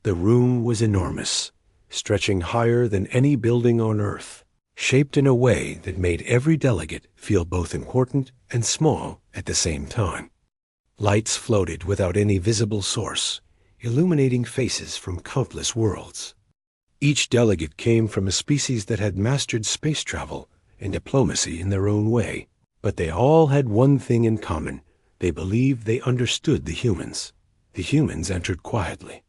The room was enormous, stretching higher than any building on Earth, shaped in a way that made every delegate feel both important and small at the same time. Lights floated without any visible source, illuminating faces from countless worlds. Each delegate came from a species that had mastered space travel and diplomacy in their own way, but they all had one thing in common. They believed they understood the humans. The humans entered quietly.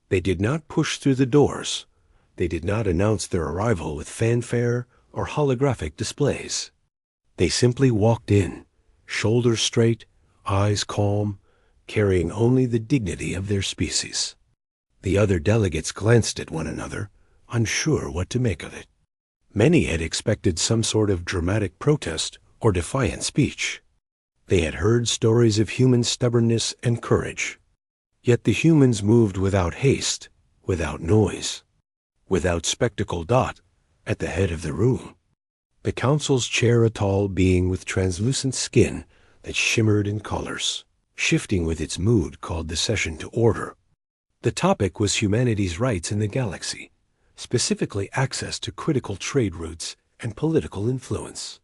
They did not push through the doors. They did not announce their arrival with fanfare or holographic displays. They simply walked in, shoulders straight, eyes calm, carrying only the dignity of their species. The other delegates glanced at one another, unsure what to make of it. Many had expected some sort of dramatic protest or defiant speech. They had heard stories of human stubbornness and courage. Yet the humans moved without haste, without noise, without spectacle. At the head of the room, the council's chair, a tall being with translucent skin that shimmered in colors, shifting with its mood, called the session to order. The topic was humanity's rights in the galaxy, specifically access to critical trade routes and political influence.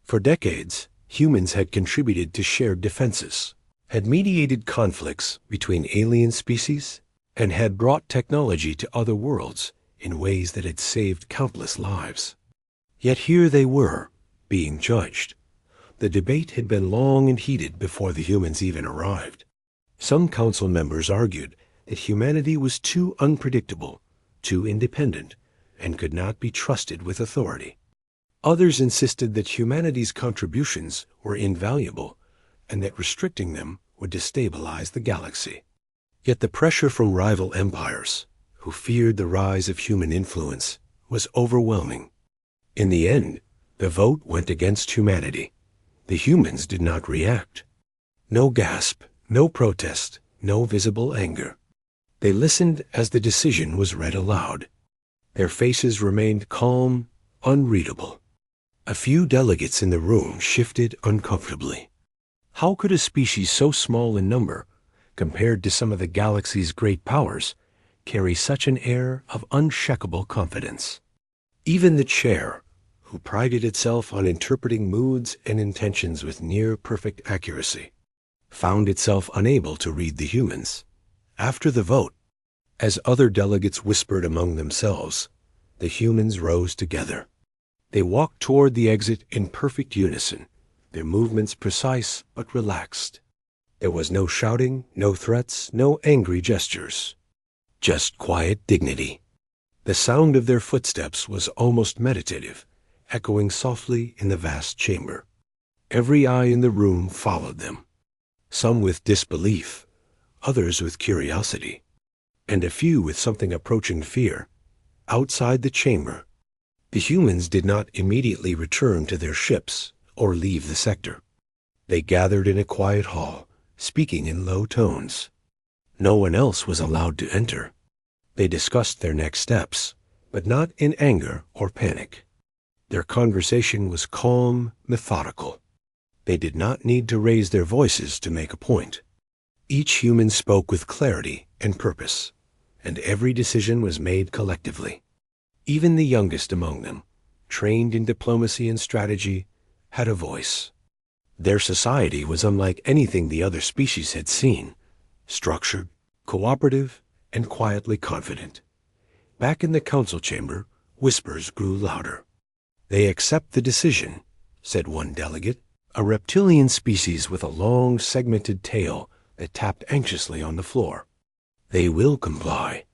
For decades, humans had contributed to shared defenses, had mediated conflicts between alien species, and had brought technology to other worlds in ways that had saved countless lives. Yet here they were, being judged. The debate had been long and heated before the humans even arrived. Some council members argued that humanity was too unpredictable, too independent, and could not be trusted with authority. Others insisted that humanity's contributions were invaluable and that restricting them would destabilize the galaxy. Yet the pressure from rival empires, who feared the rise of human influence, was overwhelming. In the end, the vote went against humanity. The humans did not react. No gasp, no protest, no visible anger. They listened as the decision was read aloud. Their faces remained calm, unreadable. A few delegates in the room shifted uncomfortably. How could a species so small in number, compared to some of the galaxy's great powers, carry such an air of unshakable confidence? Even the chair, who prided itself on interpreting moods and intentions with near-perfect accuracy, found itself unable to read the humans. After the vote, as other delegates whispered among themselves, the humans rose together. They walked toward the exit in perfect unison, their movements precise but relaxed. There was no shouting, no threats, no angry gestures. Just quiet dignity. The sound of their footsteps was almost meditative, echoing softly in the vast chamber. Every eye in the room followed them, some with disbelief, others with curiosity, and a few with something approaching fear. Outside the chamber, the humans did not immediately return to their ships or leave the sector. They gathered in a quiet hall, speaking in low tones. No one else was allowed to enter. They discussed their next steps, but not in anger or panic. Their conversation was calm, methodical. They did not need to raise their voices to make a point. Each human spoke with clarity and purpose, and every decision was made collectively. Even the youngest among them, trained in diplomacy and strategy, had a voice. Their society was unlike anything the other species had seen, structured, cooperative, and quietly confident. Back in the council chamber, whispers grew louder. "They accept the decision," said one delegate, a reptilian species with a long, segmented tail that tapped anxiously on the floor. "They will comply."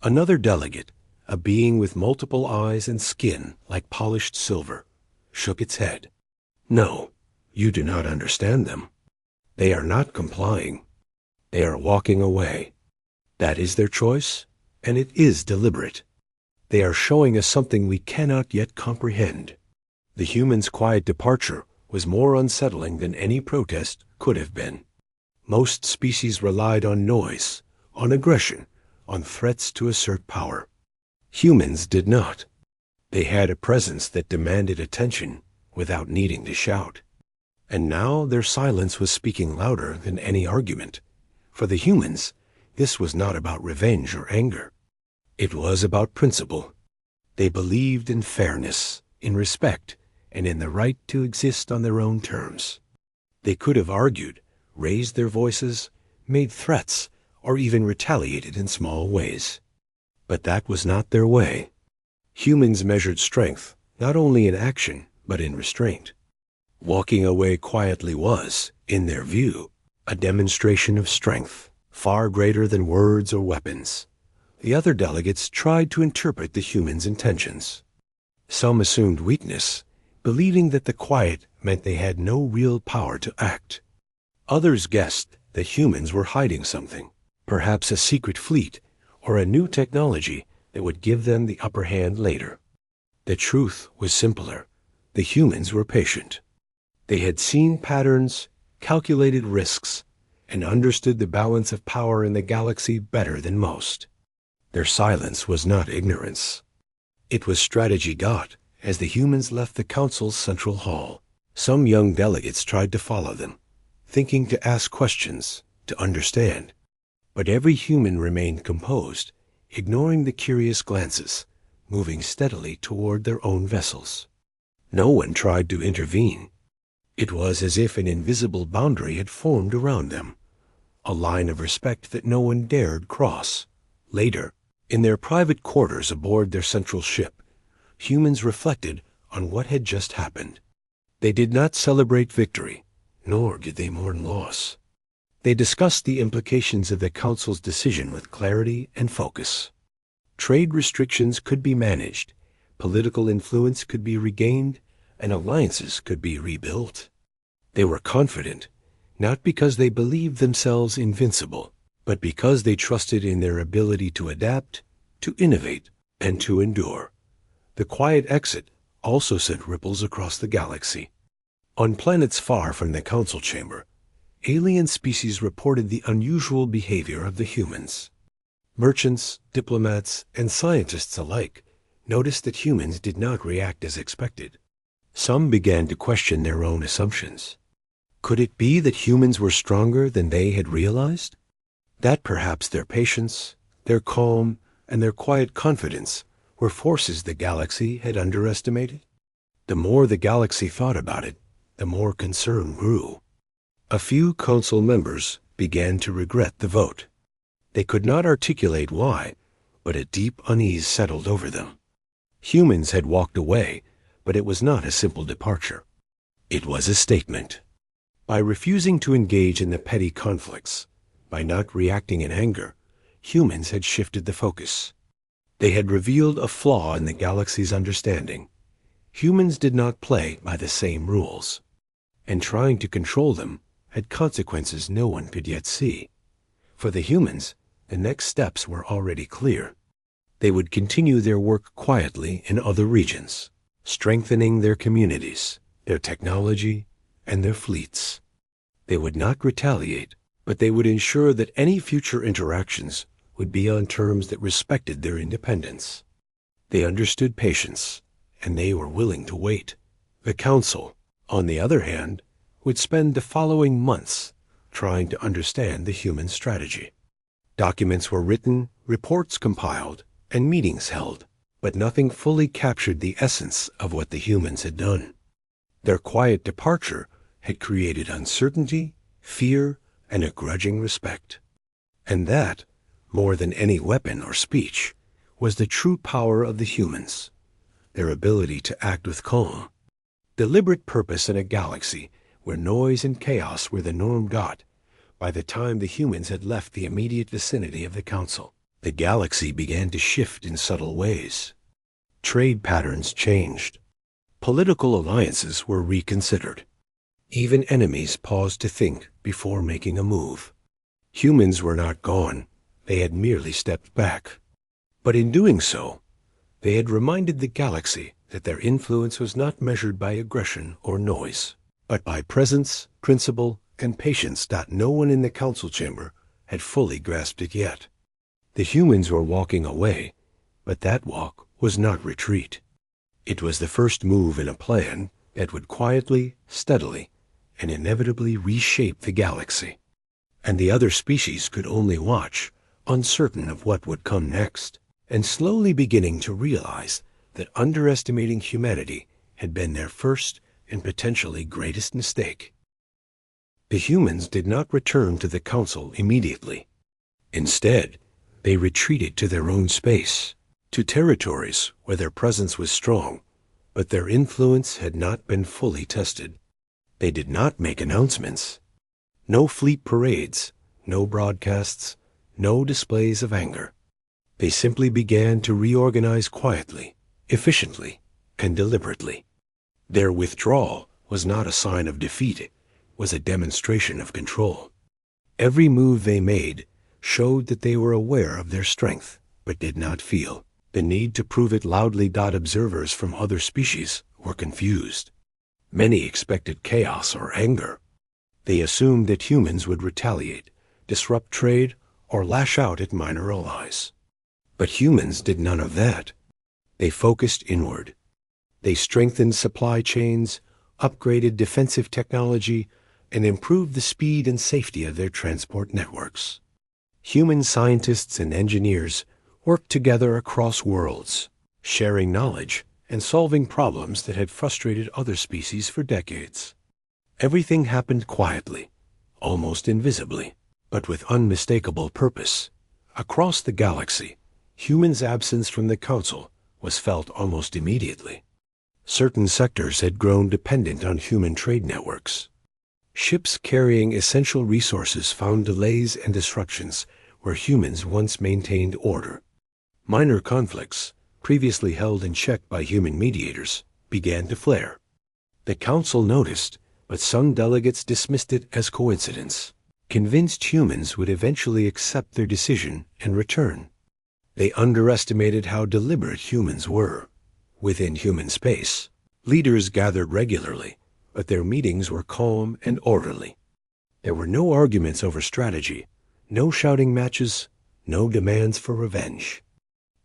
Another delegate, a being with multiple eyes and skin like polished silver, shook its head. "No, you do not understand them. They are not complying. They are walking away. That is their choice, and it is deliberate. They are showing us something we cannot yet comprehend." The humans' quiet departure was more unsettling than any protest could have been. Most species relied on noise, on aggression, on threats to assert power. Humans did not. They had a presence that demanded attention without needing to shout. And now their silence was speaking louder than any argument. For the humans, This was not about revenge or anger. It was about principle. They believed in fairness, in respect, and in the right to exist on their own terms. They could have argued, raised their voices, made threats, or even retaliated in small ways. But that was not their way. Humans measured strength not only in action, but in restraint. Walking away quietly was, in their view, a demonstration of strength, far greater than words or weapons. The other delegates tried to interpret the humans' intentions. Some assumed weakness, believing that the quiet meant they had no real power to act. Others guessed that humans were hiding something, perhaps a secret fleet or a new technology that would give them the upper hand later. The truth was simpler. The humans were patient. They had seen patterns, calculated risks, and understood the balance of power in the galaxy better than most. Their silence was not ignorance. It was strategy. As the humans left the council's central hall, some young delegates tried to follow them, thinking to ask questions, to understand. But every human remained composed, ignoring the curious glances, moving steadily toward their own vessels. No one tried to intervene. It was as if an invisible boundary had formed around them, a line of respect that no one dared cross. Later, in their private quarters aboard their central ship, humans reflected on what had just happened. They did not celebrate victory, nor did they mourn loss. They discussed the implications of the Council's decision with clarity and focus. Trade restrictions could be managed, political influence could be regained, and alliances could be rebuilt. They were confident, not because they believed themselves invincible, but because they trusted in their ability to adapt, to innovate, and to endure. The quiet exit also sent ripples across the galaxy. On planets far from the council chamber, alien species reported the unusual behavior of the humans. Merchants, diplomats, and scientists alike noticed that humans did not react as expected. Some began to question their own assumptions. Could it be that humans were stronger than they had realized? That perhaps their patience, their calm, and their quiet confidence were forces the galaxy had underestimated? The more the galaxy thought about it, the more concern grew. A few council members began to regret the vote. They could not articulate why, but a deep unease settled over them. Humans had walked away, but it was not a simple departure. It was a statement. By refusing to engage in the petty conflicts, by not reacting in anger, humans had shifted the focus. They had revealed a flaw in the galaxy's understanding. Humans did not play by the same rules, and trying to control them had consequences no one could yet see. For the humans, the next steps were already clear. They would continue their work quietly in other regions, strengthening their communities, their technology, and their fleets. They would not retaliate, but they would ensure that any future interactions would be on terms that respected their independence. They understood patience, and they were willing to wait. The Council, on the other hand, would spend the following months trying to understand the human strategy. Documents were written, reports compiled, and meetings held, but nothing fully captured the essence of what the humans had done. Their quiet departure had created uncertainty, fear, and a grudging respect. And that, more than any weapon or speech, was the true power of the humans, their ability to act with calm. Deliberate purpose in a galaxy where noise and chaos were the norm. By the time the humans had left the immediate vicinity of the Council, the galaxy began to shift in subtle ways. Trade patterns changed. Political alliances were reconsidered. Even enemies paused to think before making a move. Humans were not gone. They had merely stepped back. But in doing so, they had reminded the galaxy that their influence was not measured by aggression or noise, but by presence, principle, and patience. No one in the council chamber had fully grasped it yet. The humans were walking away, but that walk was not retreat. It was the first move in a plan that would quietly, steadily, and inevitably reshape the galaxy. And the other species could only watch, uncertain of what would come next, and slowly beginning to realize that underestimating humanity had been their first and potentially greatest mistake. The humans did not return to the council immediately. Instead, they retreated to their own space, to territories where their presence was strong, but their influence had not been fully tested. They did not make announcements. No fleet parades, no broadcasts, no displays of anger. They simply began to reorganize quietly, efficiently, and deliberately. Their withdrawal was not a sign of defeat, it was a demonstration of control. Every move they made showed that they were aware of their strength, but did not feel the need to prove it loudly. Observers from other species were confused. Many expected chaos or anger. They assumed that humans would retaliate, disrupt trade, or lash out at minor allies. But humans did none of that. They focused inward. They strengthened supply chains, upgraded defensive technology, and improved the speed and safety of their transport networks. Human scientists and engineers worked together across worlds, sharing knowledge and solving problems that had frustrated other species for decades. Everything happened quietly, almost invisibly, but with unmistakable purpose. Across the galaxy, humans' absence from the council was felt almost immediately. Certain sectors had grown dependent on human trade networks. Ships carrying essential resources found delays and disruptions where humans once maintained order. Minor conflicts, previously held in check by human mediators, began to flare. The council noticed, but some delegates dismissed it as coincidence, convinced humans would eventually accept their decision and return. They underestimated how deliberate humans were. Within human space, leaders gathered regularly, but their meetings were calm and orderly. There were no arguments over strategy, no shouting matches, no demands for revenge.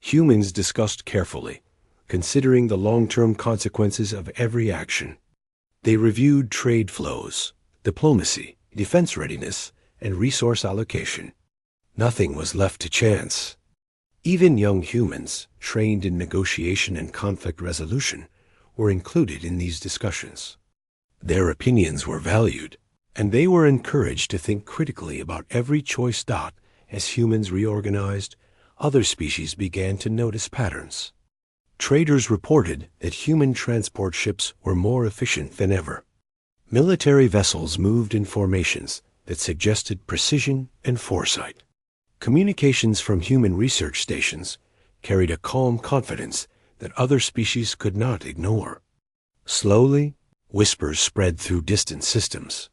Humans discussed carefully, considering the long-term consequences of every action. They reviewed trade flows, diplomacy, defense readiness, and resource allocation. Nothing was left to chance. Even young humans, trained in negotiation and conflict resolution, were included in these discussions. Their opinions were valued, and they were encouraged to think critically about every choice. As humans reorganized, other species began to notice patterns. Traders reported that human transport ships were more efficient than ever. Military vessels moved in formations that suggested precision and foresight. Communications from human research stations carried a calm confidence that other species could not ignore. Slowly, whispers spread through distant systems.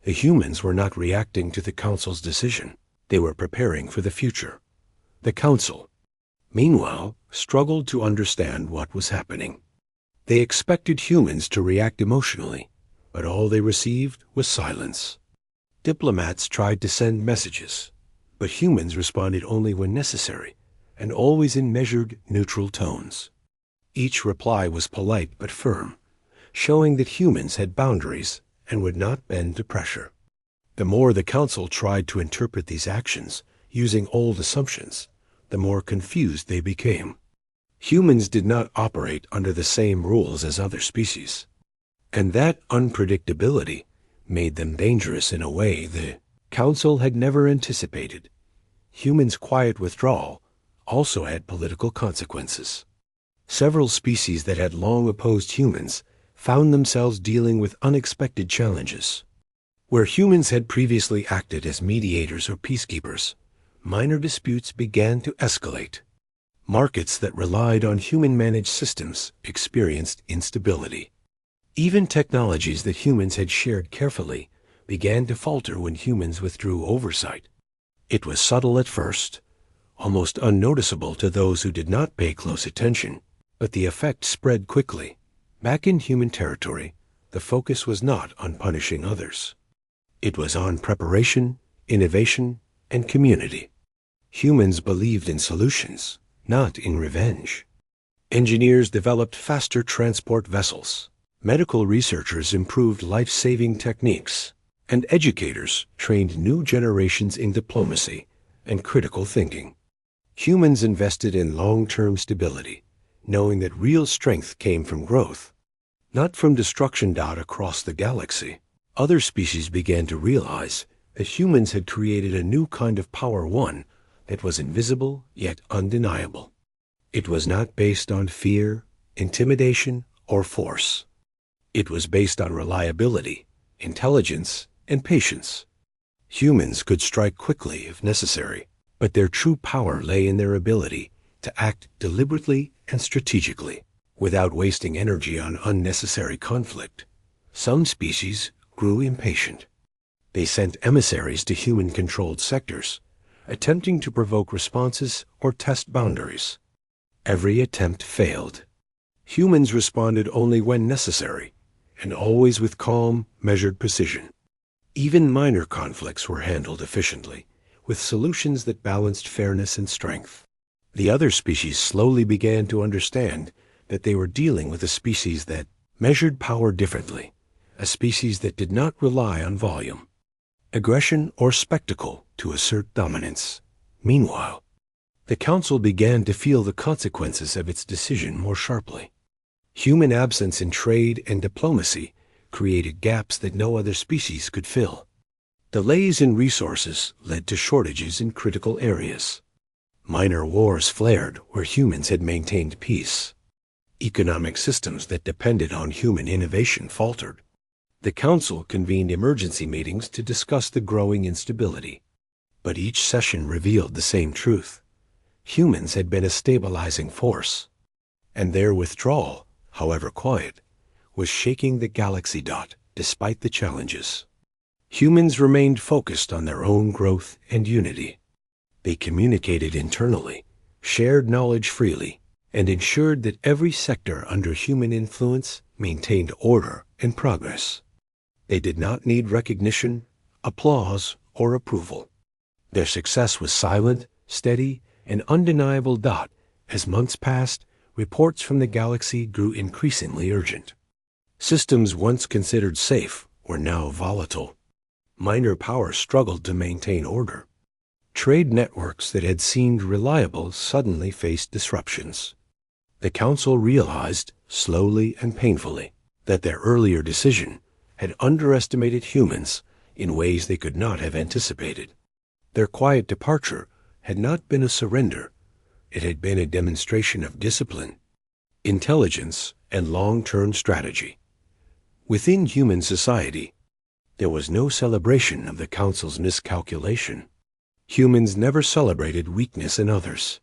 The humans were not reacting to the council's decision. They were preparing for the future. The council, meanwhile, struggled to understand what was happening. They expected humans to react emotionally, but all they received was silence. Diplomats tried to send messages, but humans responded only when necessary, and always in measured, neutral tones. Each reply was polite but firm, showing that humans had boundaries and would not bend to pressure. The more the council tried to interpret these actions using old assumptions, the more confused they became. Humans did not operate under the same rules as other species, and that unpredictability made them dangerous in a way the council had never anticipated. Humans' quiet withdrawal also had political consequences. Several species that had long opposed humans found themselves dealing with unexpected challenges. Where humans had previously acted as mediators or peacekeepers, minor disputes began to escalate. Markets that relied on human-managed systems experienced instability. Even technologies that humans had shared carefully began to falter when humans withdrew oversight. It was subtle at first, almost unnoticeable to those who did not pay close attention, but the effect spread quickly. Back in human territory, the focus was not on punishing others. It was on preparation, innovation, and community. Humans believed in solutions, not in revenge. Engineers developed faster transport vessels. Medical researchers improved life-saving techniques, and educators trained new generations in diplomacy, and critical thinking. Humans invested in long-term stability, knowing that real strength came from growth, not from destruction. Across the galaxy, other species began to realize that humans had created a new kind of power, one that was invisible yet undeniable. It was not based on fear, intimidation, or force. It was based on reliability, intelligence, and patience. Humans could strike quickly if necessary, but their true power lay in their ability to act deliberately and strategically, without wasting energy on unnecessary conflict. Some species grew impatient. They sent emissaries to human-controlled sectors, attempting to provoke responses or test boundaries. Every attempt failed. Humans responded only when necessary, and always with calm, measured precision. Even minor conflicts were handled efficiently, with solutions that balanced fairness and strength. The other species slowly began to understand that they were dealing with a species that measured power differently, a species that did not rely on volume, aggression, or spectacle to assert dominance. Meanwhile, the Council began to feel the consequences of its decision more sharply. Human absence in trade and diplomacy created gaps that no other species could fill. Delays in resources led to shortages in critical areas. Minor wars flared where humans had maintained peace. Economic systems that depended on human innovation faltered. The Council convened emergency meetings to discuss the growing instability. But each session revealed the same truth. Humans had been a stabilizing force, and their withdrawal, however quiet, was shaking the galaxy. Despite the challenges, humans remained focused on their own growth and unity. They communicated internally, shared knowledge freely, and ensured that every sector under human influence maintained order and progress. They did not need recognition, applause, or approval. Their success was silent, steady, and undeniable. As months passed, reports from the galaxy grew increasingly urgent. Systems once considered safe were now volatile. Minor powers struggled to maintain order. Trade networks that had seemed reliable suddenly faced disruptions. The Council realized, slowly and painfully, that their earlier decision had underestimated humans in ways they could not have anticipated. Their quiet departure had not been a surrender. It had been a demonstration of discipline, intelligence, and long-term strategy. Within human society, there was no celebration of the Council's miscalculation. Humans never celebrated weakness in others.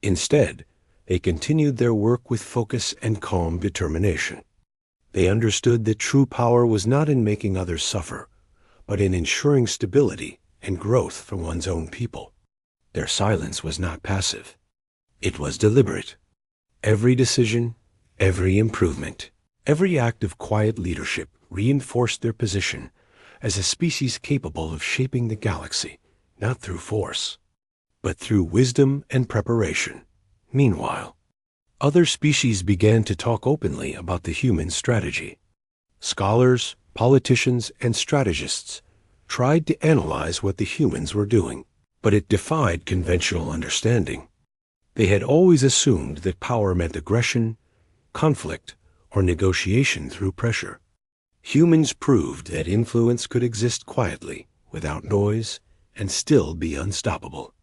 Instead, they continued their work with focus and calm determination. They understood that true power was not in making others suffer, but in ensuring stability and growth for one's own people. Their silence was not passive. It was deliberate. Every decision, every improvement, every act of quiet leadership reinforced their position as a species capable of shaping the galaxy, not through force, but through wisdom and preparation. Meanwhile, other species began to talk openly about the human strategy. Scholars, politicians, and strategists tried to analyze what the humans were doing, but it defied conventional understanding. They had always assumed that power meant aggression, conflict, or negotiation through pressure. Humans proved that influence could exist quietly, without noise, and still be unstoppable.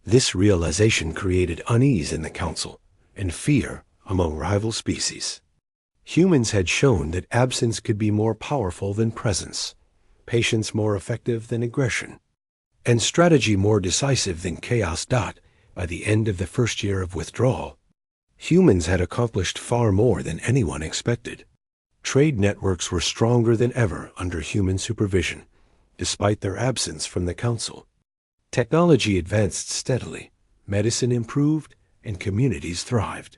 This realization created unease in the Council and fear among rival species. Humans had shown that absence could be more powerful than presence, patience more effective than aggression, and strategy more decisive than chaos. By the end of the first year of withdrawal, humans had accomplished far more than anyone expected. Trade networks were stronger than ever under human supervision, despite their absence from the Council. Technology advanced steadily, medicine improved, and communities thrived.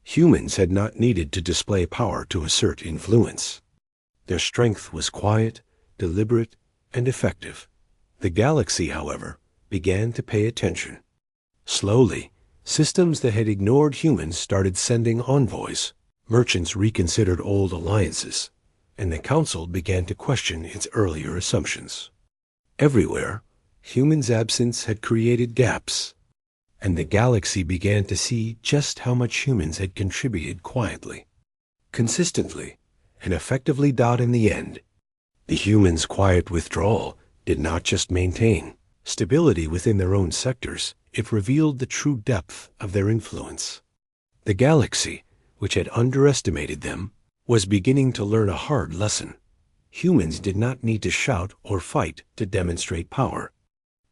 Humans had not needed to display power to assert influence. Their strength was quiet, deliberate, and effective. The galaxy, however, began to pay attention. Slowly, systems that had ignored humans started sending envoys. Merchants reconsidered old alliances, and the Council began to question its earlier assumptions. Everywhere, Humans' absence had created gaps, and the galaxy began to see just how much humans had contributed quietly, consistently, and effectively. In the end, the humans' quiet withdrawal did not just maintain stability within their own sectors, it revealed the true depth of their influence. The galaxy, which had underestimated them, was beginning to learn a hard lesson. Humans did not need to shout or fight to demonstrate power.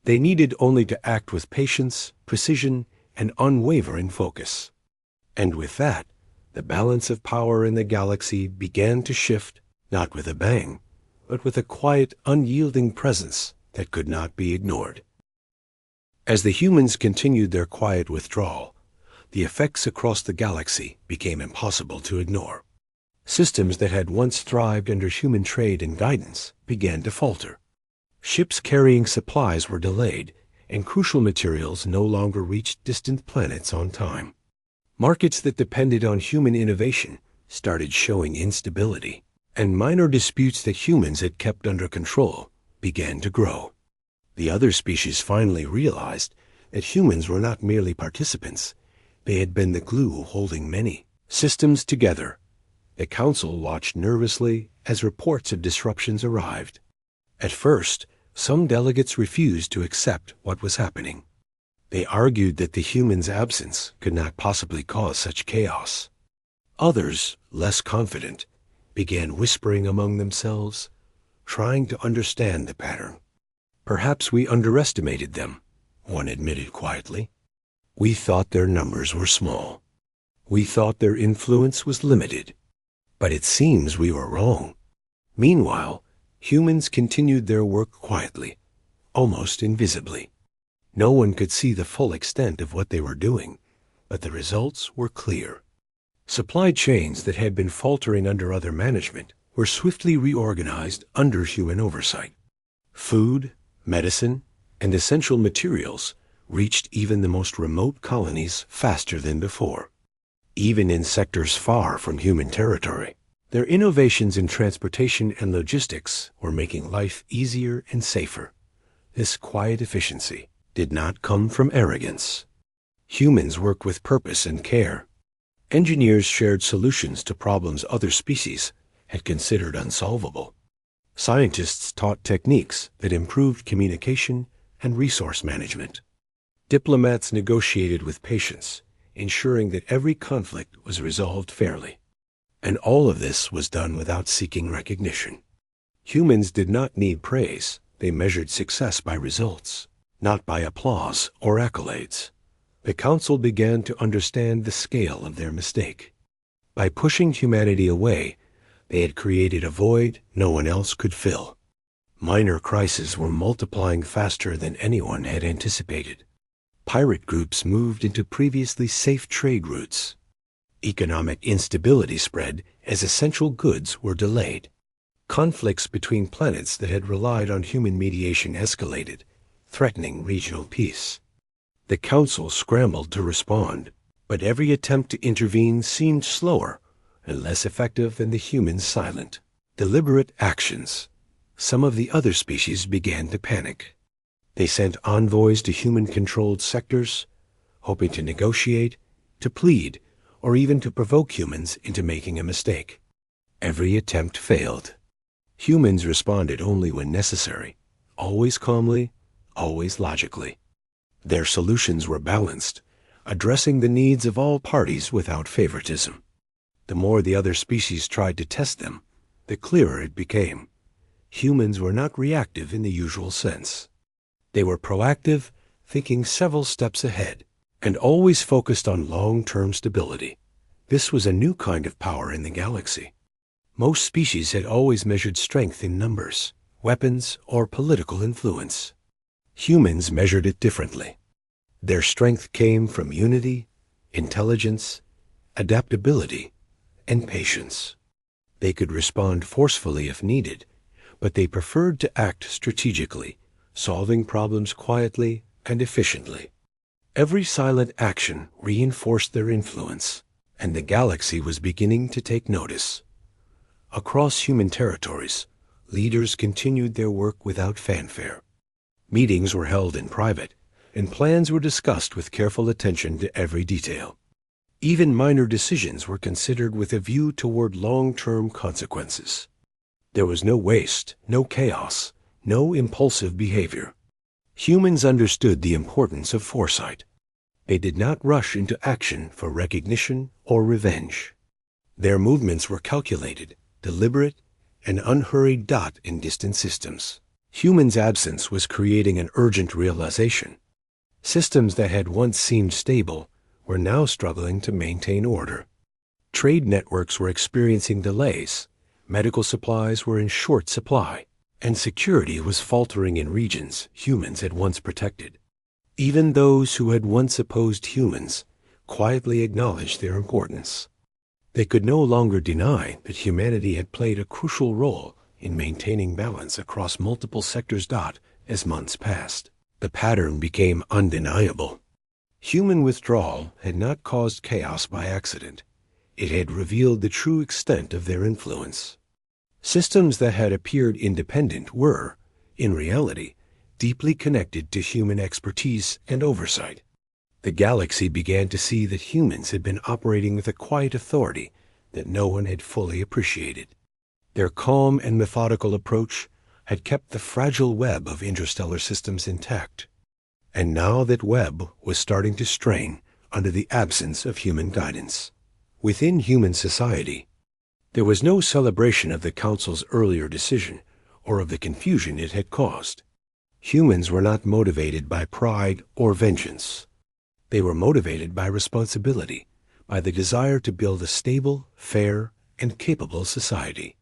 They needed only to act with patience, precision, and unwavering focus. And with that, the balance of power in the galaxy began to shift, not with a bang, but with a quiet, unyielding presence that could not be ignored. As the humans continued their quiet withdrawal, the effects across the galaxy became impossible to ignore. Systems that had once thrived under human trade and guidance began to falter. Ships carrying supplies were delayed, and crucial materials no longer reached distant planets on time. Markets that depended on human innovation started showing instability, and minor disputes that humans had kept under control began to grow. The other species finally realized that humans were not merely participants. They had been the glue holding many systems together. The council watched nervously as reports of disruptions arrived. At first, some delegates refused to accept what was happening. They argued that the humans' absence could not possibly cause such chaos. Others, less confident, began whispering among themselves, trying to understand the pattern. "Perhaps we underestimated them," one admitted quietly. "We thought their numbers were small. We thought their influence was limited. But it seems we were wrong." Meanwhile, humans continued their work quietly, almost invisibly. No one could see the full extent of what they were doing, but the results were clear. Supply chains that had been faltering under other management were swiftly reorganized under human oversight. Food, medicine, and essential materials reached even the most remote colonies faster than before. Even in sectors far from human territory, their innovations in transportation and logistics were making life easier and safer. This quiet efficiency did not come from arrogance. Humans worked with purpose and care. Engineers shared solutions to problems other species had considered unsolvable. Scientists taught techniques that improved communication and resource management. Diplomats negotiated with patience, ensuring that every conflict was resolved fairly. And all of this was done without seeking recognition. Humans did not need praise. They measured success by results, not by applause or accolades. The council began to understand the scale of their mistake. By pushing humanity away, they had created a void no one else could fill. Minor crises were multiplying faster than anyone had anticipated. Pirate groups moved into previously safe trade routes. Economic instability spread as essential goods were delayed. Conflicts between planets that had relied on human mediation escalated, threatening regional peace. The council scrambled to respond, but every attempt to intervene seemed slower and less effective than the humans' silent, deliberate actions. Some of the other species began to panic. They sent envoys to human-controlled sectors, hoping to negotiate, to plead, or even to provoke humans into making a mistake. Every attempt failed. Humans responded only when necessary, always calmly, always logically. Their solutions were balanced, addressing the needs of all parties without favoritism. The more the other species tried to test them, the clearer it became. Humans were not reactive in the usual sense. They were proactive, thinking several steps ahead, and always focused on long-term stability. This was a new kind of power in the galaxy. Most species had always measured strength in numbers, weapons, or political influence. Humans measured it differently. Their strength came from unity, intelligence, adaptability, and patience. They could respond forcefully if needed, but they preferred to act strategically, solving problems quietly and efficiently. Every silent action reinforced their influence, and the galaxy was beginning to take notice. Across human territories, leaders continued their work without fanfare. Meetings were held in private, and plans were discussed with careful attention to every detail. Even minor decisions were considered with a view toward long-term consequences. There was no waste, no chaos, no impulsive behavior. Humans understood the importance of foresight. They did not rush into action for recognition or revenge. Their movements were calculated, deliberate, and unhurried in distant systems. Humans' absence was creating an urgent realization. Systems that had once seemed stable were now struggling to maintain order. Trade networks were experiencing delays, medical supplies were in short supply, and security was faltering in regions humans had once protected. Even those who had once opposed humans quietly acknowledged their importance. They could no longer deny that humanity had played a crucial role in maintaining balance across multiple sectors. As months passed, the pattern became undeniable. Human withdrawal had not caused chaos by accident. It had revealed the true extent of their influence. Systems that had appeared independent were, in reality, deeply connected to human expertise and oversight. The galaxy began to see that humans had been operating with a quiet authority that no one had fully appreciated. Their calm and methodical approach had kept the fragile web of interstellar systems intact. And now that web was starting to strain under the absence of human guidance. Within human society, there was no celebration of the Council's earlier decision or of the confusion it had caused. Humans were not motivated by pride or vengeance. They were motivated by responsibility, by the desire to build a stable, fair, and capable society.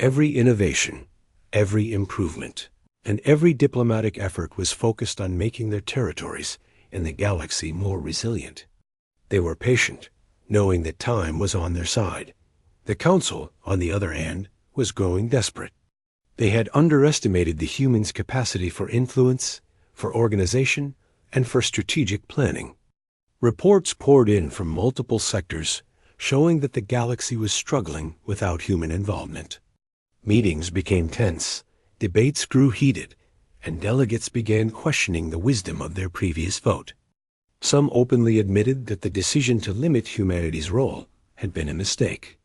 Every innovation, every improvement, and every diplomatic effort was focused on making their territories and the galaxy more resilient. They were patient, knowing that time was on their side. The Council, on the other hand, was growing desperate. They had underestimated the humans' capacity for influence, for organization, and for strategic planning. Reports poured in from multiple sectors, showing that the galaxy was struggling without human involvement. Meetings became tense, debates grew heated, and delegates began questioning the wisdom of their previous vote. Some openly admitted that the decision to limit humanity's role had been a mistake.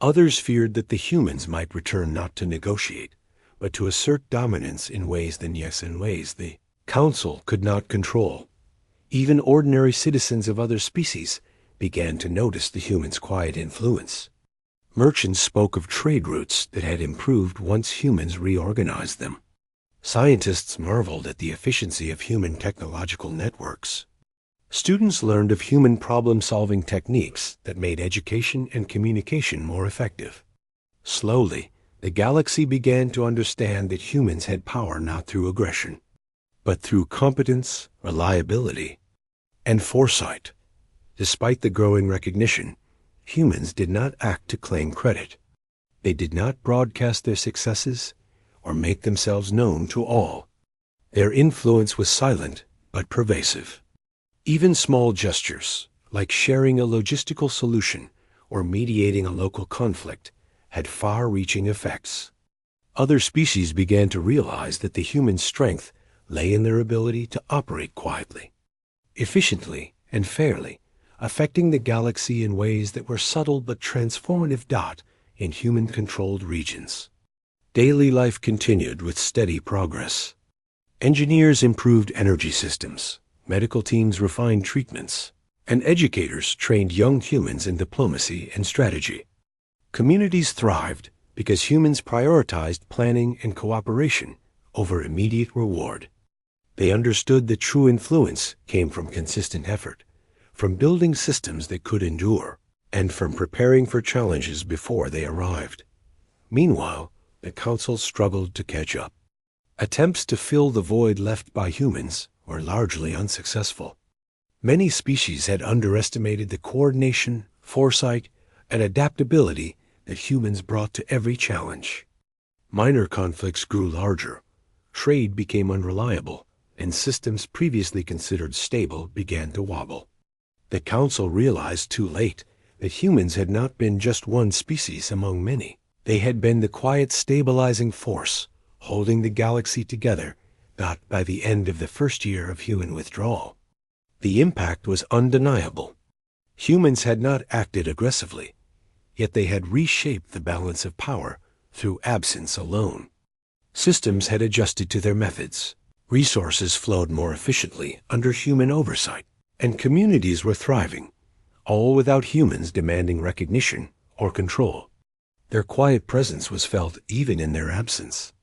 Others feared that the humans might return not to negotiate, but to assert dominance in ways the Council could not control. Even ordinary citizens of other species began to notice the humans' quiet influence. Merchants spoke of trade routes that had improved once humans reorganized them. Scientists marveled at the efficiency of human technological networks. Students learned of human problem-solving techniques that made education and communication more effective. Slowly, the galaxy began to understand that humans had power not through aggression, but through competence, reliability, and foresight. Despite the growing recognition, humans did not act to claim credit. They did not broadcast their successes or make themselves known to all. Their influence was silent but pervasive. Even small gestures, like sharing a logistical solution or mediating a local conflict, had far-reaching effects. Other species began to realize that the human strength lay in their ability to operate quietly, efficiently, and fairly, affecting the galaxy in ways that were subtle but transformative in human-controlled regions. Daily life continued with steady progress. Engineers improved energy systems, medical teams refined treatments, and educators trained young humans in diplomacy and strategy. Communities thrived because humans prioritized planning and cooperation over immediate reward. They understood that true influence came from consistent effort, from building systems that could endure, and from preparing for challenges before they arrived. Meanwhile, the Council struggled to catch up. Attempts to fill the void left by humans were largely unsuccessful. Many species had underestimated the coordination, foresight, and adaptability that humans brought to every challenge. Minor conflicts grew larger, trade became unreliable, and systems previously considered stable began to wobble. The Council realized too late that humans had not been just one species among many. They had been the quiet stabilizing force, holding the galaxy together by the end of the first year of human withdrawal. The impact was undeniable. Humans had not acted aggressively, yet they had reshaped the balance of power through absence alone. Systems had adjusted to their methods. Resources flowed more efficiently under human oversight, and communities were thriving, all without humans demanding recognition or control. Their quiet presence was felt even in their absence.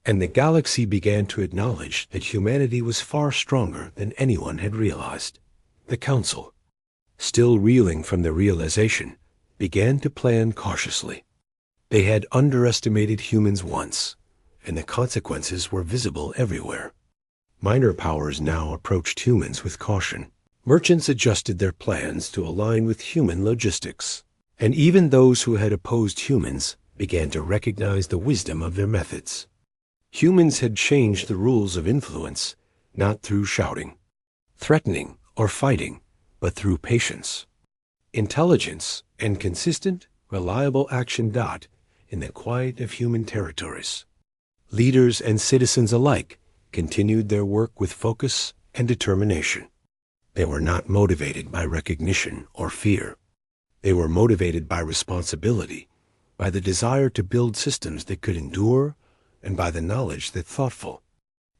And the galaxy began to acknowledge that humanity was far stronger than anyone had realized. The Council, still reeling from the realization, began to plan cautiously. They had underestimated humans once, and the consequences were visible everywhere. Minor powers now approached humans with caution. Merchants adjusted their plans to align with human logistics, and even those who had opposed humans began to recognize the wisdom of their methods. Humans had changed the rules of influence, not through shouting, threatening, or fighting, but through patience, intelligence, and consistent, reliable action. In the quiet of human territories, leaders and citizens alike continued their work with focus and determination. They were not motivated by recognition or fear. They were motivated by responsibility, by the desire to build systems that could endure, and by the knowledge that thoughtful,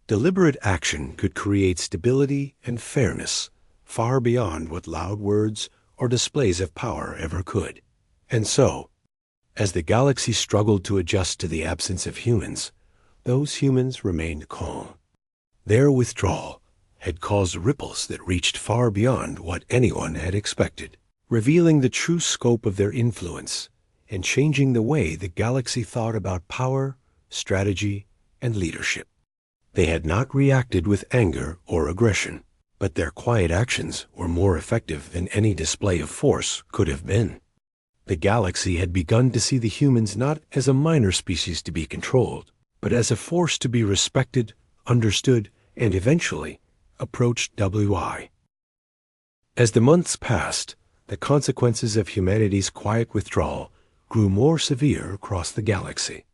deliberate action could create stability and fairness far beyond what loud words or displays of power ever could. And so, as the galaxy struggled to adjust to the absence of humans, those humans remained calm. Their withdrawal had caused ripples that reached far beyond what anyone had expected, revealing the true scope of their influence and changing the way the galaxy thought about power, strategy, and leadership. They had not reacted with anger or aggression, but their quiet actions were more effective than any display of force could have been. The galaxy had begun to see the humans not as a minor species to be controlled, but as a force to be respected, understood, and eventually approached WI. As the months passed, the consequences of humanity's quiet withdrawal grew more severe across the galaxy.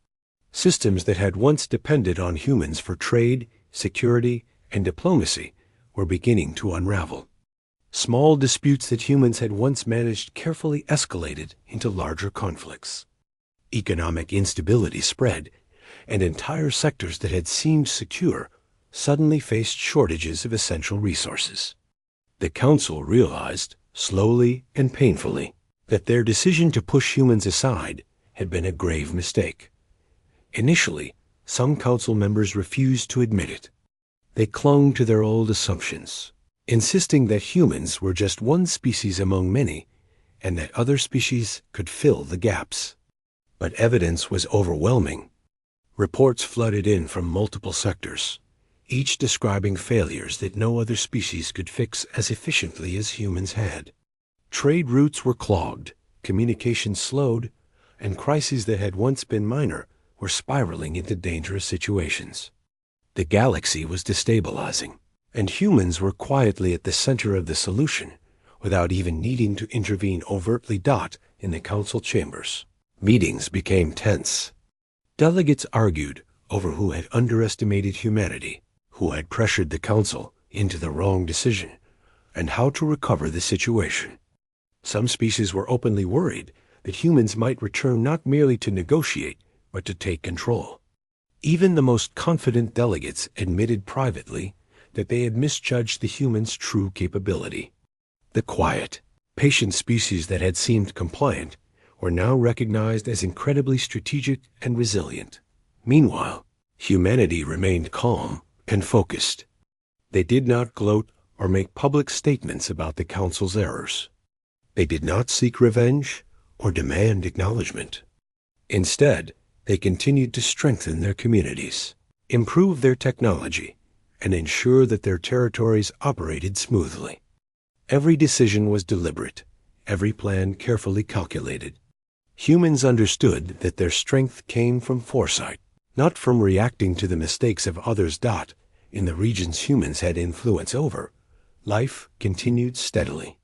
Systems that had once depended on humans for trade, security, and diplomacy were beginning to unravel. Small disputes that humans had once managed carefully escalated into larger conflicts. Economic instability spread, and entire sectors that had seemed secure suddenly faced shortages of essential resources. The Council realized, slowly and painfully, that their decision to push humans aside had been a grave mistake. Initially, some council members refused to admit it. They clung to their old assumptions, insisting that humans were just one species among many and that other species could fill the gaps. But evidence was overwhelming. Reports flooded in from multiple sectors, each describing failures that no other species could fix as efficiently as humans had. Trade routes were clogged, communication slowed, and crises that had once been minor were spiraling into dangerous situations. The galaxy was destabilizing, and humans were quietly at the center of the solution without even needing to intervene overtly. In the council chambers, meetings became tense. Delegates argued over who had underestimated humanity, who had pressured the council into the wrong decision, and how to recover the situation. Some species were openly worried that humans might return not merely to negotiate, but to take control. Even the most confident delegates admitted privately that they had misjudged the humans' true capability. The quiet, patient species that had seemed compliant were now recognized as incredibly strategic and resilient. Meanwhile, humanity remained calm and focused. They did not gloat or make public statements about the Council's errors. They did not seek revenge or demand acknowledgement. Instead, they continued to strengthen their communities, improve their technology, and ensure that their territories operated smoothly. Every decision was deliberate, every plan carefully calculated. Humans understood that their strength came from foresight, not from reacting to the mistakes of others. In the regions humans had influence over, life continued steadily.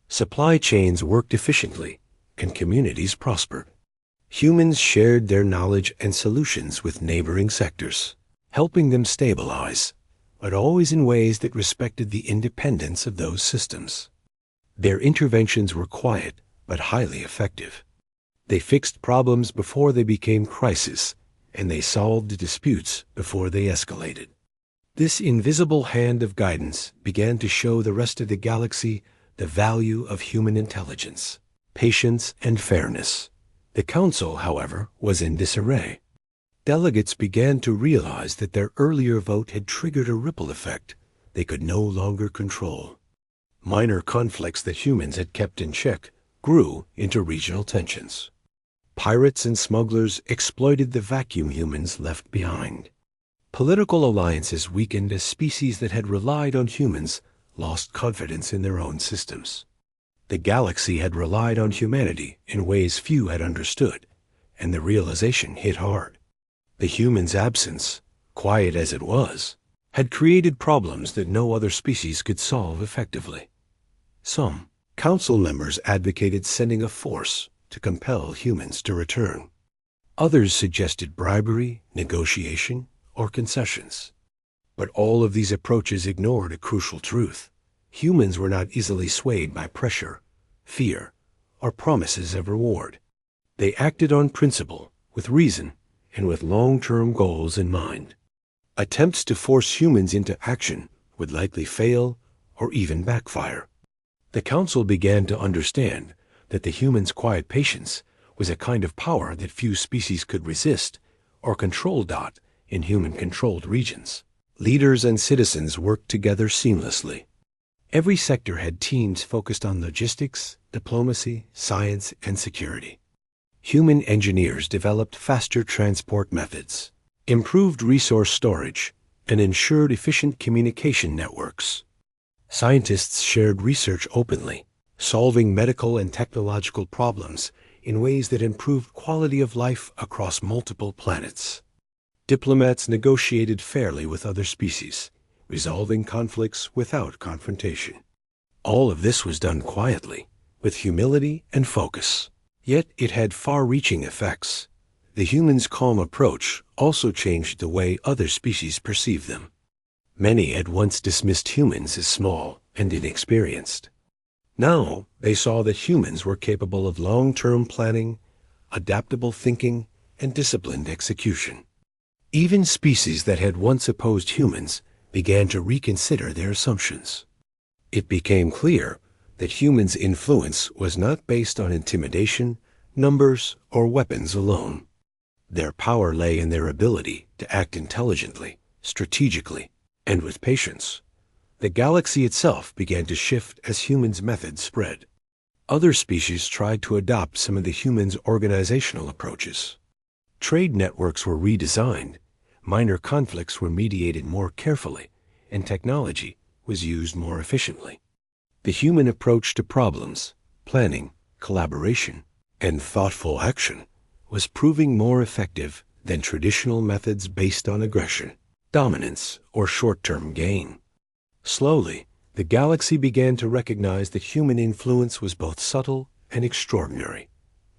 Supply chains worked efficiently, and communities prospered. Humans shared their knowledge and solutions with neighboring sectors, helping them stabilize, but always in ways that respected the independence of those systems. Their interventions were quiet but highly effective. They fixed problems before they became crises, and they solved disputes before they escalated. This invisible hand of guidance began to show the rest of the galaxy the value of human intelligence, patience, and fairness. The Council, however, was in disarray. Delegates began to realize that their earlier vote had triggered a ripple effect they could no longer control. Minor conflicts that humans had kept in check grew into regional tensions. Pirates and smugglers exploited the vacuum humans left behind. Political alliances weakened as species that had relied on humans lost confidence in their own systems. The galaxy had relied on humanity in ways few had understood, and the realization hit hard. The humans' absence, quiet as it was, had created problems that no other species could solve effectively. Some council members advocated sending a force to compel humans to return. Others suggested bribery, negotiation, or concessions. But all of these approaches ignored a crucial truth. Humans were not easily swayed by pressure, fear, or promises of reward. They acted on principle, with reason, and with long-term goals in mind. Attempts to force humans into action would likely fail or even backfire. The Council began to understand that the humans' quiet patience was a kind of power that few species could resist or control. In human-controlled regions, leaders and citizens worked together seamlessly. Every sector had teams focused on logistics, diplomacy, science, and security. Human engineers developed faster transport methods, improved resource storage, and ensured efficient communication networks. Scientists shared research openly, solving medical and technological problems in ways that improved quality of life across multiple planets. Diplomats negotiated fairly with other species, resolving conflicts without confrontation. All of this was done quietly, with humility and focus. Yet it had far-reaching effects. The humans' calm approach also changed the way other species perceived them. Many had once dismissed humans as small and inexperienced. Now they saw that humans were capable of long-term planning, adaptable thinking, and disciplined execution. Even species that had once opposed humans began to reconsider their assumptions. It became clear that humans' influence was not based on intimidation, numbers, or weapons alone. Their power lay in their ability to act intelligently, strategically, and with patience. The galaxy itself began to shift as humans' methods spread. Other species tried to adopt some of the humans' organizational approaches. Trade networks were redesigned, minor conflicts were mediated more carefully, and technology was used more efficiently. The human approach to problems, planning, collaboration, and thoughtful action was proving more effective than traditional methods based on aggression, dominance, or short-term gain. Slowly, the galaxy began to recognize that human influence was both subtle and extraordinary.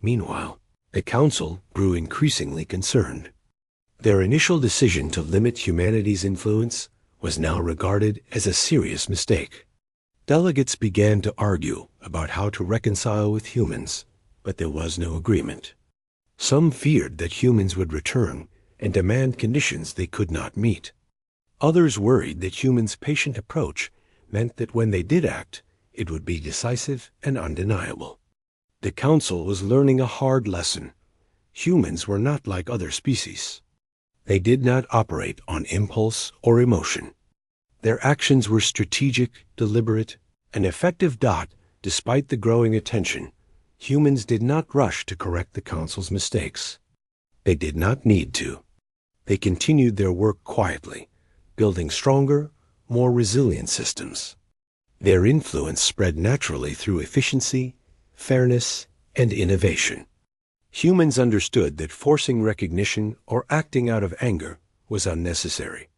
Meanwhile, the Council grew increasingly concerned. Their initial decision to limit humanity's influence was now regarded as a serious mistake. Delegates began to argue about how to reconcile with humans, but there was no agreement. Some feared that humans would return and demand conditions they could not meet. Others worried that humans' patient approach meant that when they did act, it would be decisive and undeniable. The Council was learning a hard lesson. Humans were not like other species. They did not operate on impulse or emotion. Their actions were strategic, deliberate, and effective. Despite the growing attention, humans did not rush to correct the Council's mistakes. They did not need to. They continued their work quietly, building stronger, more resilient systems. Their influence spread naturally through efficiency, fairness, and innovation. Humans understood that forcing recognition or acting out of anger was unnecessary.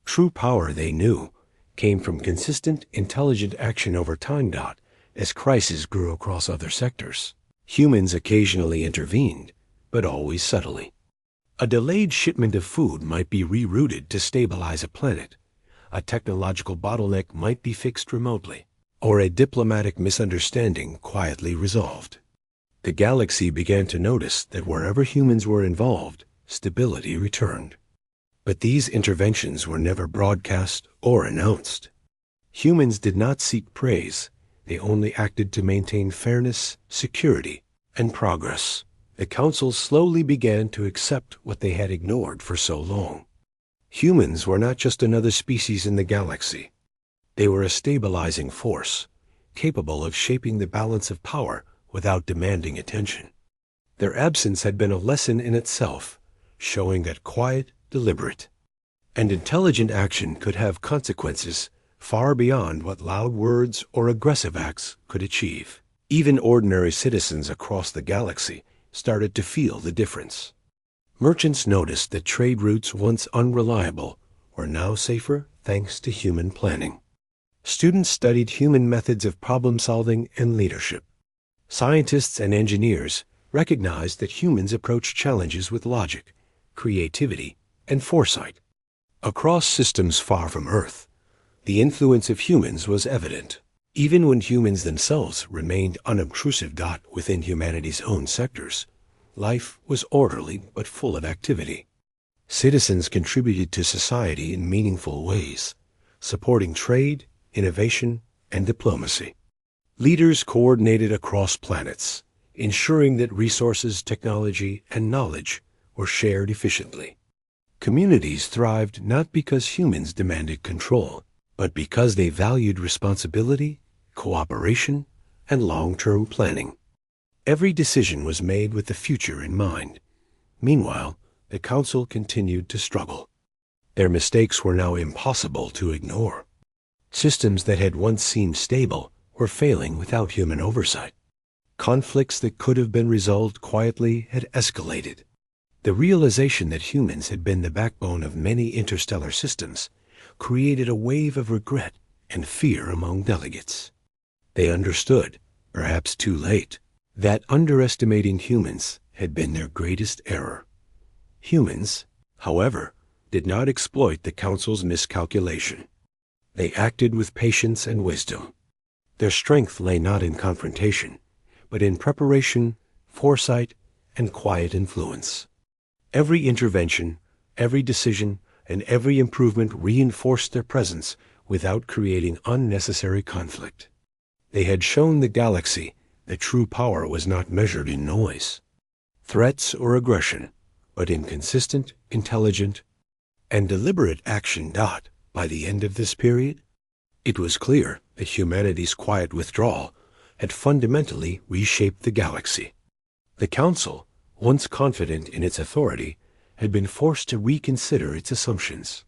True power, they knew, came from consistent, intelligent action over time. As crises grew across other sectors, humans occasionally intervened, but always subtly. A delayed shipment of food might be rerouted to stabilize a planet. A technological bottleneck might be fixed remotely, or a diplomatic misunderstanding quietly resolved. The galaxy began to notice that wherever humans were involved, stability returned. But these interventions were never broadcast or announced. Humans did not seek praise. They only acted to maintain fairness, security, and progress. The Council slowly began to accept what they had ignored for so long. Humans were not just another species in the galaxy. They were a stabilizing force, capable of shaping the balance of power without demanding attention. Their absence had been a lesson in itself, showing that quiet, deliberate, and intelligent action could have consequences far beyond what loud words or aggressive acts could achieve. Even ordinary citizens across the galaxy started to feel the difference. Merchants noticed that trade routes once unreliable were now safer thanks to human planning. Students studied human methods of problem-solving and leadership. Scientists and engineers recognized that humans approach challenges with logic, creativity, and foresight. Across systems far from Earth, the influence of humans was evident. Even when humans themselves remained unobtrusive within humanity's own sectors, life was orderly but full of activity. Citizens contributed to society in meaningful ways, supporting trade, innovation, and diplomacy. Leaders coordinated across planets, ensuring that resources, technology, and knowledge were shared efficiently. Communities thrived not because humans demanded control, but because they valued responsibility, cooperation, and long-term planning. Every decision was made with the future in mind. Meanwhile, the Council continued to struggle. Their mistakes were now impossible to ignore. Systems that had once seemed stable were failing without human oversight. Conflicts that could have been resolved quietly had escalated. The realization that humans had been the backbone of many interstellar systems created a wave of regret and fear among delegates. They understood, perhaps too late, that underestimating humans had been their greatest error. Humans, however, did not exploit the Council's miscalculation. They acted with patience and wisdom. Their strength lay not in confrontation, but in preparation, foresight, and quiet influence. Every intervention, every decision, and every improvement reinforced their presence without creating unnecessary conflict. They had shown the galaxy that true power was not measured in noise, threats, or aggression, but in consistent, intelligent, and deliberate action. By the end of this period, it was clear that humanity's quiet withdrawal had fundamentally reshaped the galaxy. The Council, once confident in its authority, had been forced to reconsider its assumptions.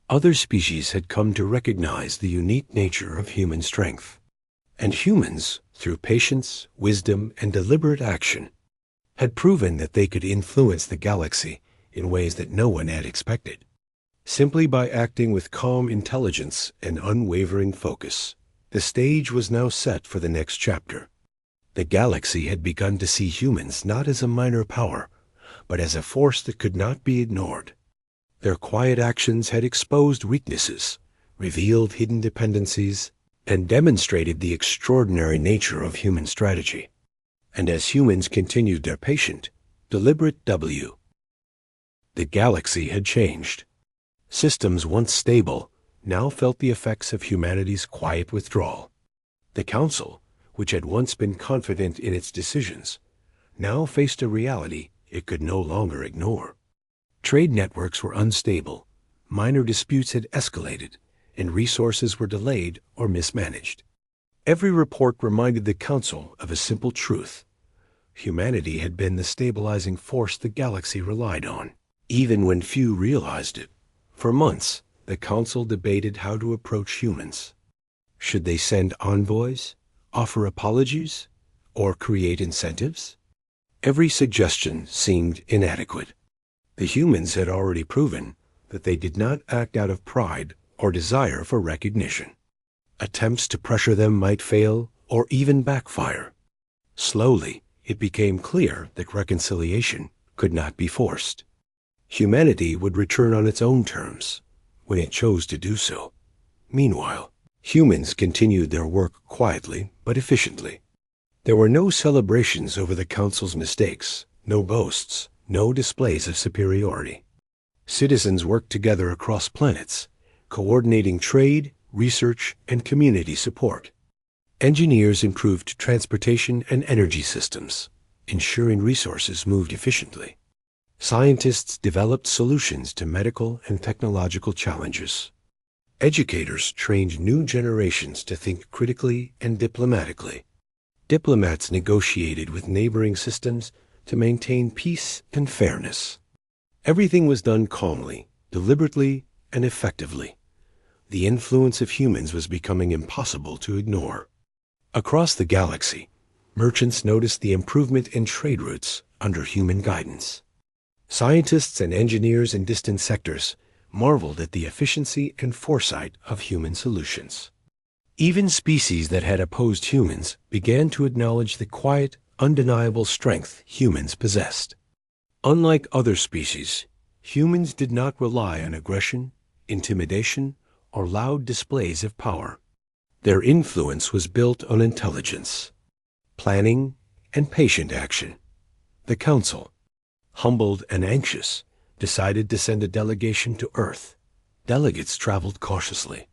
Other species had come to recognize the unique nature of human strength. And humans, through patience, wisdom, and deliberate action, had proven that they could influence the galaxy in ways that no one had expected. Simply by acting with calm intelligence and unwavering focus, the stage was now set for the next chapter. The galaxy had begun to see humans not as a minor power, but as a force that could not be ignored. Their quiet actions had exposed weaknesses, revealed hidden dependencies, and demonstrated the extraordinary nature of human strategy. And as humans continued their patient, deliberate the galaxy had changed. Systems once stable now felt the effects of humanity's quiet withdrawal. The Council, which had once been confident in its decisions, now faced a reality it could no longer ignore. Trade networks were unstable, minor disputes had escalated, and resources were delayed or mismanaged. Every report reminded the Council of a simple truth. Humanity had been the stabilizing force the galaxy relied on, even when few realized it. For months, the Council debated how to approach humans. Should they send envoys, offer apologies, or create incentives? Every suggestion seemed inadequate. The humans had already proven that they did not act out of pride or desire for recognition. Attempts to pressure them might fail or even backfire. Slowly, it became clear that reconciliation could not be forced. Humanity would return on its own terms when it chose to do so. Meanwhile, humans continued their work quietly but efficiently. There were no celebrations over the Council's mistakes, no boasts, no displays of superiority. Citizens worked together across planets, coordinating trade, research, and community support. Engineers improved transportation and energy systems, ensuring resources moved efficiently. Scientists developed solutions to medical and technological challenges. Educators trained new generations to think critically and diplomatically. Diplomats negotiated with neighboring systems to maintain peace and fairness. Everything was done calmly, deliberately, and effectively. The influence of humans was becoming impossible to ignore. Across the galaxy, merchants noticed the improvement in trade routes under human guidance. Scientists and engineers in distant sectors marveled at the efficiency and foresight of human solutions. Even species that had opposed humans began to acknowledge the quiet, undeniable strength humans possessed. Unlike other species, humans did not rely on aggression, intimidation, or loud displays of power. Their influence was built on intelligence, planning, and patient action. The Council, humbled and anxious, decided to send a delegation to Earth. Delegates traveled cautiously,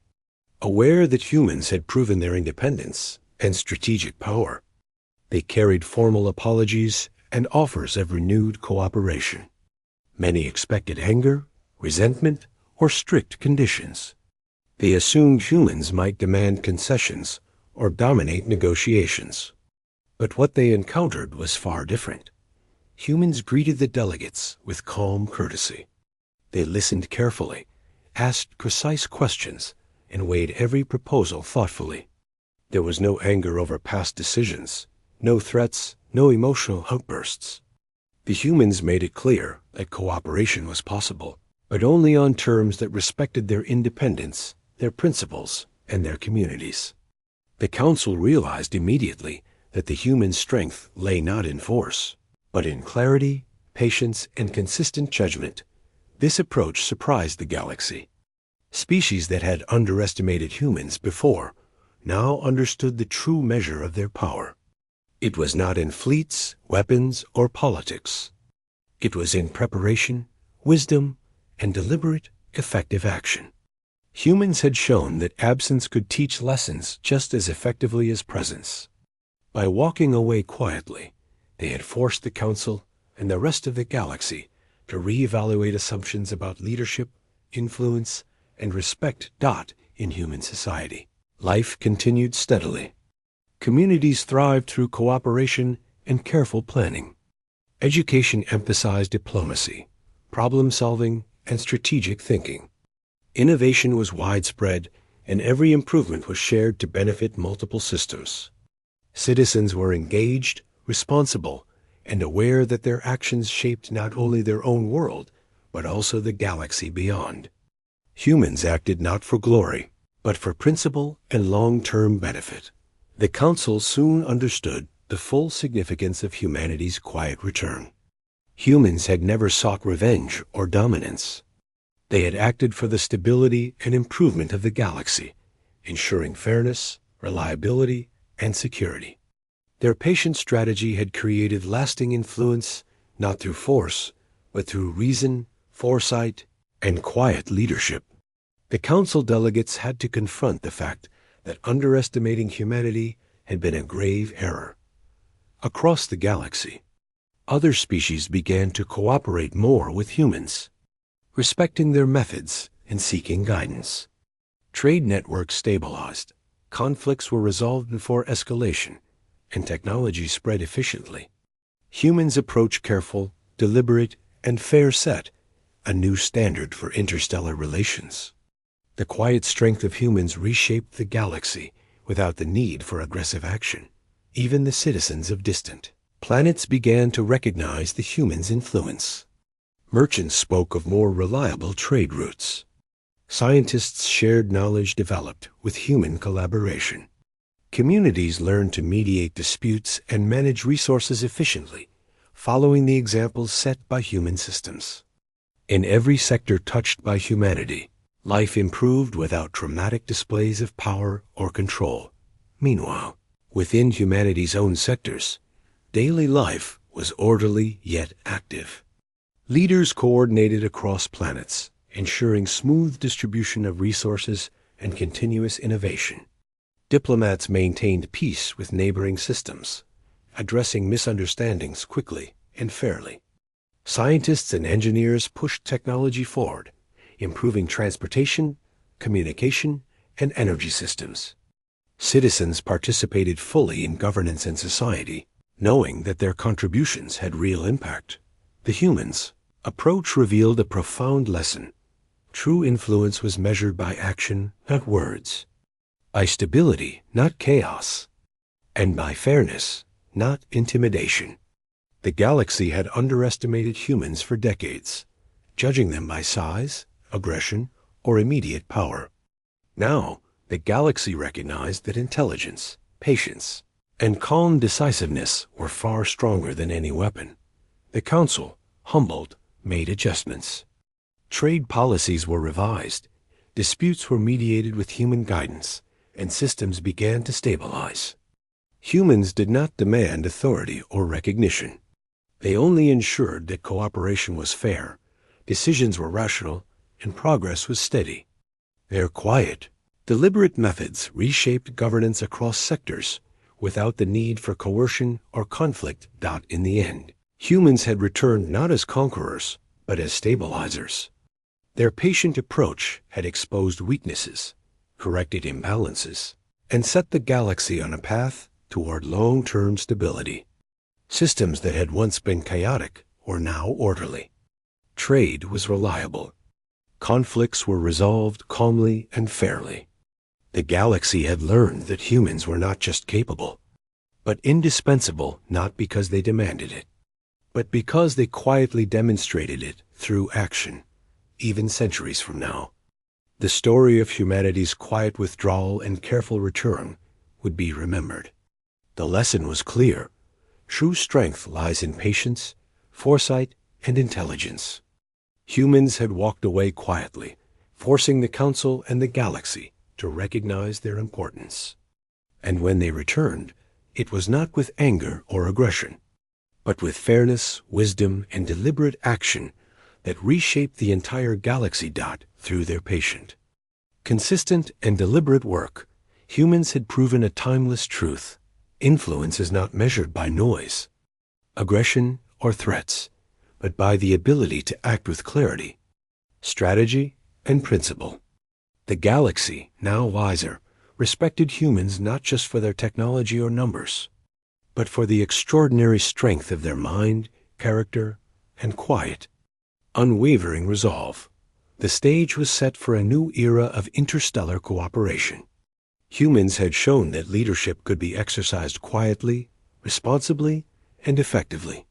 aware that humans had proven their independence and strategic power. They carried formal apologies and offers of renewed cooperation. Many expected anger, resentment, or strict conditions. They assumed humans might demand concessions or dominate negotiations. But what they encountered was far different. Humans greeted the delegates with calm courtesy. They listened carefully, asked precise questions, and weighed every proposal thoughtfully. There was no anger over past decisions, no threats, no emotional outbursts. The humans made it clear that cooperation was possible, but only on terms that respected their independence, their principles, and their communities. The Council realized immediately that the human strength lay not in force, but in clarity, patience, and consistent judgment. This approach surprised the galaxy. Species that had underestimated humans before now understood the true measure of their power. It was not in fleets, weapons, or politics. It was in preparation, wisdom, and deliberate, effective action. Humans had shown that absence could teach lessons just as effectively as presence. By walking away quietly, they had forced the Council and the rest of the galaxy to reevaluate assumptions about leadership, influence, and respect in human society. Life continued steadily. Communities thrived through cooperation and careful planning. Education emphasized diplomacy, problem-solving, and strategic thinking. Innovation was widespread, and every improvement was shared to benefit multiple systems. Citizens were engaged, responsible, and aware that their actions shaped not only their own world, but also the galaxy beyond. Humans acted not for glory, but for principle and long-term benefit. The Council soon understood the full significance of humanity's quiet return. Humans had never sought revenge or dominance. They had acted for the stability and improvement of the galaxy, ensuring fairness, reliability, and security. Their patient strategy had created lasting influence not through force, but through reason, foresight, and quiet leadership. The Council delegates had to confront the fact that underestimating humanity had been a grave error. Across the galaxy, other species began to cooperate more with humans, respecting their methods and seeking guidance. Trade networks stabilized, conflicts were resolved before escalation, and technology spread efficiently. Humans approached careful, deliberate, and fair set a new standard for interstellar relations. The quiet strength of humans reshaped the galaxy without the need for aggressive action. Even the citizens of distant planets began to recognize the humans' influence. Merchants spoke of more reliable trade routes. Scientists shared knowledge developed with human collaboration. Communities learned to mediate disputes and manage resources efficiently, following the examples set by human systems. In every sector touched by humanity, life improved without dramatic displays of power or control. Meanwhile, within humanity's own sectors, daily life was orderly yet active. Leaders coordinated across planets, ensuring smooth distribution of resources and continuous innovation. Diplomats maintained peace with neighboring systems, addressing misunderstandings quickly and fairly. Scientists and engineers pushed technology forward, improving transportation, communication, and energy systems. Citizens participated fully in governance and society, knowing that their contributions had real impact. The humans' approach revealed a profound lesson. True influence was measured by action, not words, by stability, not chaos, and by fairness, not intimidation. The galaxy had underestimated humans for decades, judging them by size, aggression, or immediate power. Now, the galaxy recognized that intelligence, patience, and calm decisiveness were far stronger than any weapon. The Council, humbled, made adjustments. Trade policies were revised, disputes were mediated with human guidance, and systems began to stabilize. Humans did not demand authority or recognition. They only ensured that cooperation was fair, decisions were rational, and progress was steady. Their quiet, deliberate methods reshaped governance across sectors without the need for coercion or conflict. In the end, humans had returned not as conquerors, but as stabilizers. Their patient approach had exposed weaknesses, corrected imbalances, and set the galaxy on a path toward long-term stability. Systems that had once been chaotic were now orderly. Trade was reliable. Conflicts were resolved calmly and fairly. The galaxy had learned that humans were not just capable, but indispensable, not because they demanded it, but because they quietly demonstrated it through action. Even centuries from now, the story of humanity's quiet withdrawal and careful return would be remembered. The lesson was clear. True strength lies in patience, foresight, and intelligence. Humans had walked away quietly, forcing the Council and the galaxy to recognize their importance. And when they returned, it was not with anger or aggression, but with fairness, wisdom, and deliberate action that reshaped the entire galaxy. Through their patient, consistent, and deliberate work, humans had proven a timeless truth. Influence is not measured by noise, aggression, or threats, but by the ability to act with clarity, strategy, and principle. The galaxy, now wiser, respected humans not just for their technology or numbers, but for the extraordinary strength of their mind, character, and quiet, unwavering resolve. The stage was set for a new era of interstellar cooperation. Humans had shown that leadership could be exercised quietly, responsibly, and effectively.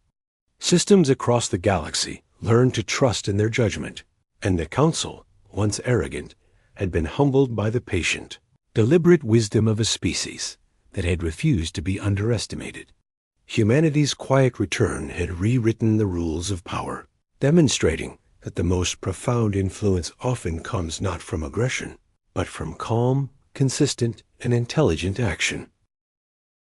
Systems across the galaxy learned to trust in their judgment, and the Council, once arrogant, had been humbled by the patient, deliberate wisdom of a species that had refused to be underestimated. Humanity's quiet return had rewritten the rules of power, demonstrating that the most profound influence often comes not from aggression, but from calm, consistent, and intelligent action.